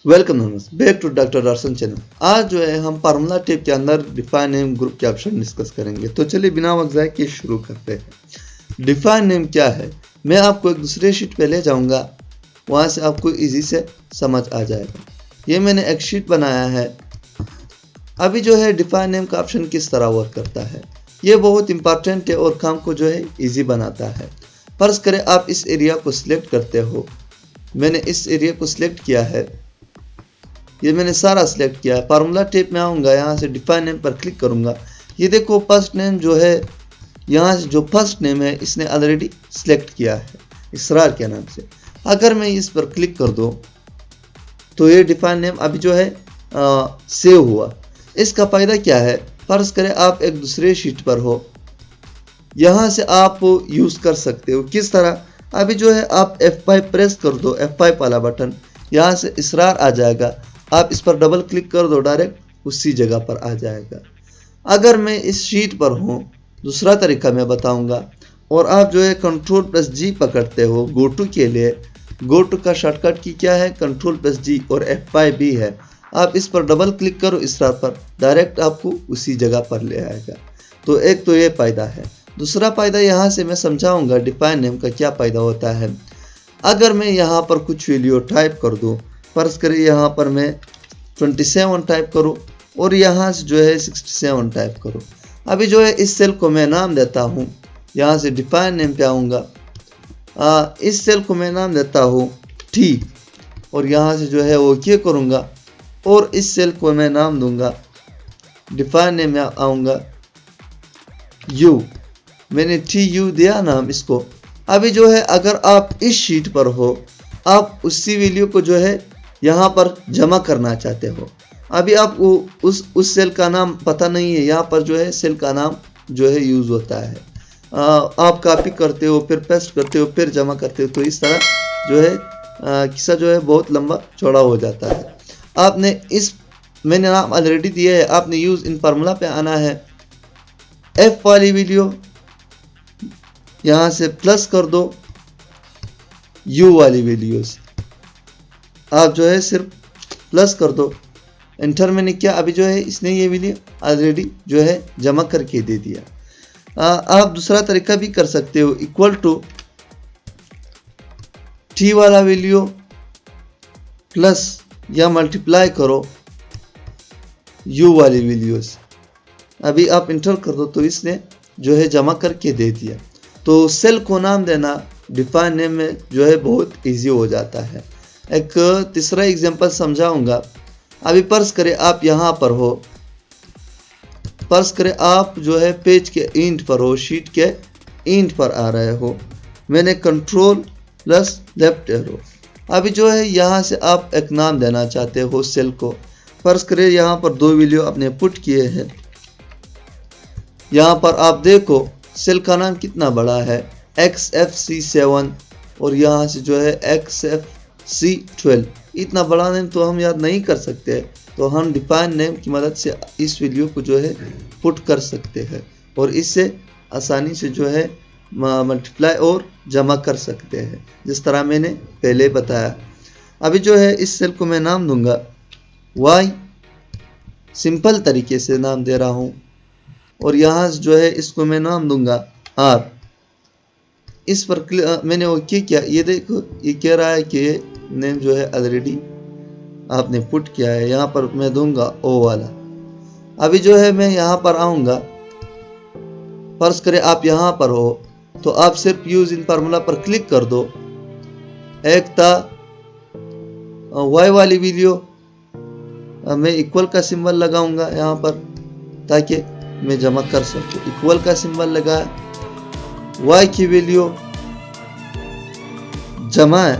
Welcome back to doctor Darshan channel. आज जो है हम फार्मूला टेप के अंदर डिफाइन नेम ग्रुप के ऑप्शन डिस्कस करेंगे। तो चलिए बिना वक्त जाए के शुरू करते हैं। डिफाइन नेम क्या है, मैं आपको एक दूसरे शीट पे ले जाऊंगा, वहां से आपको इजी से समझ आ जाएगा। ये मैंने एक शीट बनाया है। अभी जो है डिफाइन नेम का ऑप्शन किस तरह वर्क करता है, ये बहुत इंपॉर्टेंट है और काम को जो है ईजी बनाता है। फर्ज करें आप इस एरिया को सिलेक्ट करते हो। मैंने इस एरिया को सिलेक्ट किया है, ये मैंने सारा सिलेक्ट किया है। फार्मूला टेप में आऊँगा, यहाँ से डिफाइन नेम पर क्लिक करूँगा। ये देखो फर्स्ट नेम जो है, यहाँ से जो फर्स्ट नेम है इसने ऑलरेडी सिलेक्ट किया है इसरार के नाम से। अगर मैं इस पर क्लिक कर दूँ तो ये डिफाइन नेम अभी जो है सेव हुआ। इसका फ़ायदा क्या है, फर्ज करें आप एक दूसरे शीट पर हो, यहाँ से आप यूज़ कर सकते हो। किस तरह, अभी जो है आप F5 प्रेस कर दो, F5 वाला बटन, यहाँ से इसरार आ जाएगा। आप इस पर डबल क्लिक कर दो, डायरेक्ट उसी जगह पर आ जाएगा। अगर मैं इस शीट पर हूँ, दूसरा तरीका मैं बताऊंगा, और आप जो है Ctrl+G पकड़ते हो गो टू के लिए। गो टू का शॉर्टकट की क्या है, Ctrl+G और F5 भी है। आप इस पर डबल क्लिक करो इसरार पर, डायरेक्ट आपको उसी जगह पर ले आएगा। तो एक तो ये फ़ायदा है। दूसरा फ़ायदा यहाँ से मैं समझाऊंगा डिफाइन नेम का क्या फ़ायदा होता है। अगर मैं यहाँ पर कुछ वैल्यू टाइप कर दूँ, फर्ज करें यहाँ पर मैं 27 टाइप करूँ और यहाँ से जो है 67 टाइप करूँ। अभी जो है इस सेल को मैं नाम देता हूँ, यहाँ से डिफाइन नेम पे आऊँगा, इस सेल को मैं नाम देता हूँ T, और यहाँ से जो है ओके करूँगा और इस सेल को मैं नाम दूंगा, डिफाइन नेम में आऊँगा U। मैंने TU दिया नाम इसको। अभी जो है अगर आप इस शीट पर हो, आप उसी वैल्यू को जो है यहाँ पर जमा करना चाहते हो। अभी आपको उस सेल का नाम पता नहीं है, यहाँ पर जो है सेल का नाम जो है यूज़ होता है। आप कॉपी करते हो, फिर पेस्ट करते हो, फिर जमा करते हो, तो इस तरह जो है किस्सा जो है बहुत लंबा चौड़ा हो जाता है। आपने मैंने नाम ऑलरेडी दिया है, आपने यूज़ इन फार्मूला पे आना है। F वाली वीडियो यहाँ से प्लस कर दो, U वाली वीडियो से आप जो है सिर्फ प्लस कर दो, एंटर मैंने किया। अभी जो है इसने ये वीडियो ऑलरेडी जो है जमा करके दे दिया। आप दूसरा तरीका भी कर सकते हो, इक्वल टू T वाला वीडियो प्लस या मल्टीप्लाई करो U वाली वीडियो से। अभी आप इंटर कर दो तो इसने जो है जमा करके दे दिया। तो सेल को नाम देना डिफाइन नेम में जो है बहुत इजी हो जाता है। एक तीसरा एग्जांपल समझाऊंगा। अभी फर्ज करें आप यहाँ पर हो, फर्ज करें आप जो है पेज के एंड पर हो, शीट के एंड पर आ रहे हो। मैंने Ctrl+लेफ्ट एरो। अभी जो है यहाँ से आप एक नाम देना चाहते हो सेल को। फर्ज करें यहाँ पर दो वैल्यू आपने पुट किए हैं। यहाँ पर आप देखो सेल का नाम कितना बड़ा है, XFC7, और यहाँ से जो है XFC12। इतना बड़ा नेम तो हम याद नहीं कर सकते, तो हम डिफाइन नेम की मदद से इस वैल्यू को जो है पुट कर सकते हैं और इससे आसानी से जो है मल्टीप्लाई और जमा कर सकते हैं, जिस तरह मैंने पहले बताया। अभी जो है इस सेल को मैं नाम दूंगा Y, सिंपल तरीके से नाम दे रहा हूँ, और यहाँ से जो है इसको मैं नाम दूंगा R। इस पर मैंने ओके किया। ये देखो ये कह रहा है कि ये नेम जो है ऑलरेडी आपने पुट किया है। यहाँ पर मैं दूंगा O वाला। अभी जो है मैं यहाँ पर आऊँगा, फर्ज करें आप यहाँ पर हो, तो आप सिर्फ यूज इन फार्मूला पर क्लिक कर दो। एक था Y वाली वीडियो, मैं इक्वल का सिंबल लगाऊंगा यहाँ पर ताकि मैं जमा कर सकूं। इक्वल का सिंबल लगाया, Y की वैल्यू जमा है,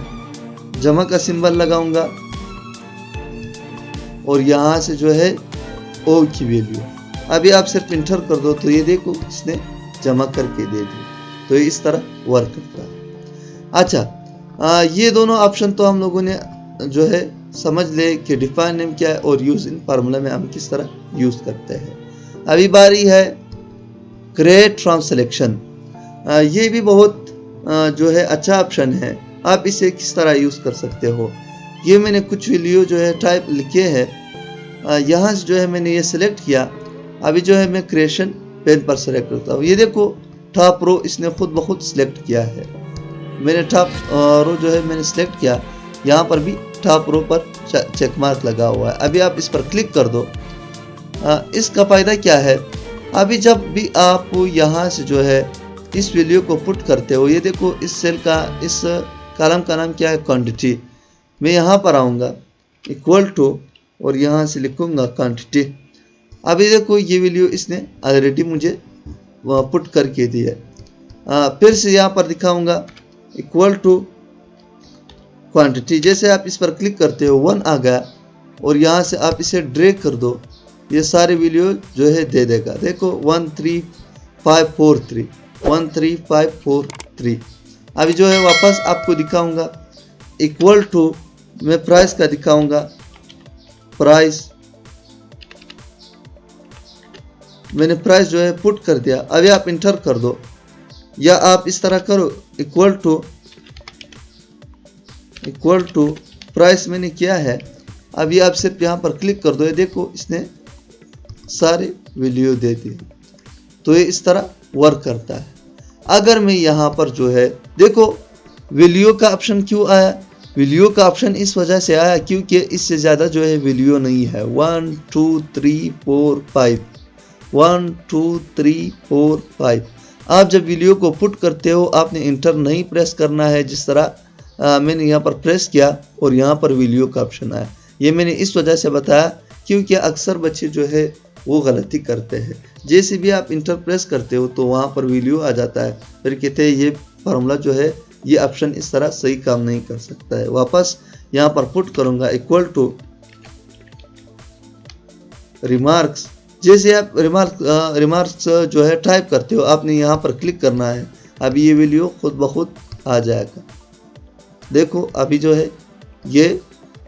जमा का सिंबल लगाऊंगा, और यहाँ से जो है O की वैल्यू। अभी आप सिर्फ इंटर कर दो तो ये देखो इसने जमा करके दे दिया। तो इस तरह वर्क करता है। अच्छा, ये दोनों ऑप्शन तो हम लोगों ने जो है समझ ले कि डिफाइन नेम क्या है और यूज इन फार्मूला में हम किस तरह यूज करते हैं। अभी बारी है क्रिएट फ्रॉम सिलेक्शन। ये भी बहुत जो है अच्छा ऑप्शन है। आप इसे किस तरह यूज कर सकते हो। ये मैंने कुछ वीडियो जो है टाइप लिखे हैं, यहाँ से जो है मैंने ये सिलेक्ट किया। अभी जो है मैं क्रिएशन पेन पर सेलेक्ट करता हूँ। ये देखो टॉप रो इसने खुद ब खुद सिलेक्ट किया है। मैंने टॉप रो जो है मैंने सिलेक्ट किया, यहाँ पर भी टॉप रो पर चेक मार्क लगा हुआ है। अभी आप इस पर क्लिक कर दो। इसका फ़ायदा क्या है, अभी जब भी आप यहाँ से जो है इस वैल्यू को पुट करते हो, ये देखो इस सेल का इस कॉलम का नाम क्या है, क्वांटिटी। मैं यहाँ पर आऊँगा इक्वल टू और यहाँ से लिखूँगा क्वांटिटी। अभी देखो ये वैल्यू इसने ऑलरेडी मुझे पुट करके दी है। फिर से यहाँ पर दिखाऊँगा इक्वल टू क्वांटिटी। जैसे आप इस पर क्लिक करते हो 1 आ गया और यहाँ से आप इसे ड्रैग कर दो, ये सारे वैल्यू जो है दे देगा। देखो 13543 13543। अभी जो है वापस आपको दिखाऊंगा इक्वल टू, मैं प्राइस का दिखाऊंगा, प्राइस मैंने प्राइस जो है पुट कर दिया। अभी आप इंटर कर दो या आप इस तरह करो इक्वल टू प्राइस मैंने किया है। अभी आप सिर्फ यहाँ पर क्लिक कर दो, ये देखो इसने सारे वैल्यू दे दिए। तो ये इस तरह वर्क करता है। अगर मैं यहाँ पर जो है देखो वैल्यू का ऑप्शन क्यों आया, वैल्यू का ऑप्शन इस वजह से आया क्योंकि इससे ज़्यादा जो है वैल्यू नहीं है। 1 2 3 4 5 1 2 3 4 5। आप जब वैल्यू को पुट करते हो आपने इंटर नहीं प्रेस करना है, जिस तरह मैंने यहाँ पर प्रेस किया और यहाँ पर वैल्यू का ऑप्शन आया। ये मैंने इस वजह से बताया क्योंकि अक्सर बच्चे जो है वो गलती करते हैं। जैसे भी आप इंटर प्रेस करते हो तो वहाँ पर वैल्यू आ जाता है, फिर कहते हैं ये फार्मूला जो है ये ऑप्शन इस तरह सही काम नहीं कर सकता है। वापस यहाँ पर पुट करूँगा इक्वल टू रिमार्क्स। जैसे आप रिमार्क्स जो है टाइप करते हो आपने यहाँ पर क्लिक करना है। अभी ये वैल्यू खुद ब खुद आ जाएगा। देखो अभी जो है ये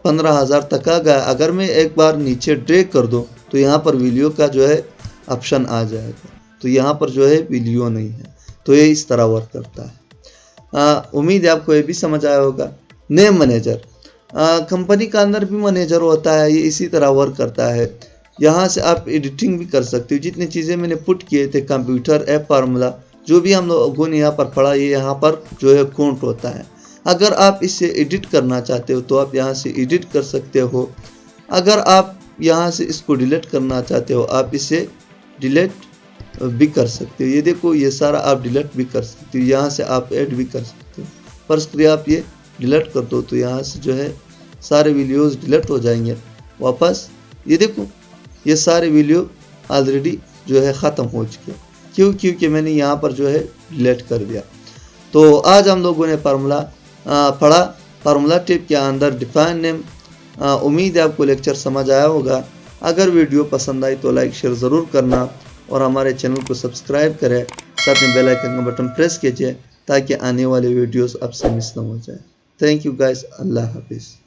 15,000 तक आ गया। अगर मैं एक बार नीचे ड्रैग कर दूं तो यहाँ पर वैल्यू का जो है ऑप्शन आ जाएगा। तो यहाँ पर जो है वैल्यू नहीं है। तो ये इस तरह वर्क करता है। उम्मीद है आपको ये भी समझ आया होगा। नेम मैनेजर, कंपनी का अंदर भी मैनेजर होता है, ये इसी तरह वर्क करता है। यहाँ से आप एडिटिंग भी कर सकते हो। जितनी चीज़ें मैंने पुट किए थे, कंप्यूटर ऐप फार्मूला जो भी हम लोगों ने यहाँ पर पढ़ा, ये यहाँ पर जो है काउंट होता है। अगर आप इसे एडिट करना चाहते हो तो आप यहाँ से एडिट कर सकते हो। अगर आप यहाँ से इसको डिलीट करना चाहते हो आप इसे डिलीट भी कर सकते हो। ये देखो ये सारा आप डिलीट भी कर सकते हो। यहाँ से आप ऐड भी कर सकते हो। फर्स्ट करिए आप ये डिलीट कर दो तो यहाँ से जो है सारे वीडियोस डिलीट हो जाएंगे। वापस ये देखो ये सारे वीडियो ऑलरेडी जो है ख़त्म हो चुके। क्योंकि मैंने यहाँ पर जो है डिलीट कर दिया। तो आज हम लोगों ने फार्मूला पढ़ा, फार्मूला टिप के अंदर डिफाइन नेम। उम्मीद है आपको लेक्चर समझ आया होगा। अगर वीडियो पसंद आई तो लाइक शेयर ज़रूर करना और हमारे चैनल को सब्सक्राइब करें। साथ में बेल आइकन का बटन प्रेस कीजिए ताकि आने वाले वीडियोस आपसे मिस न हो जाए। थैंक यू गाइस, अल्लाह हाफिज़।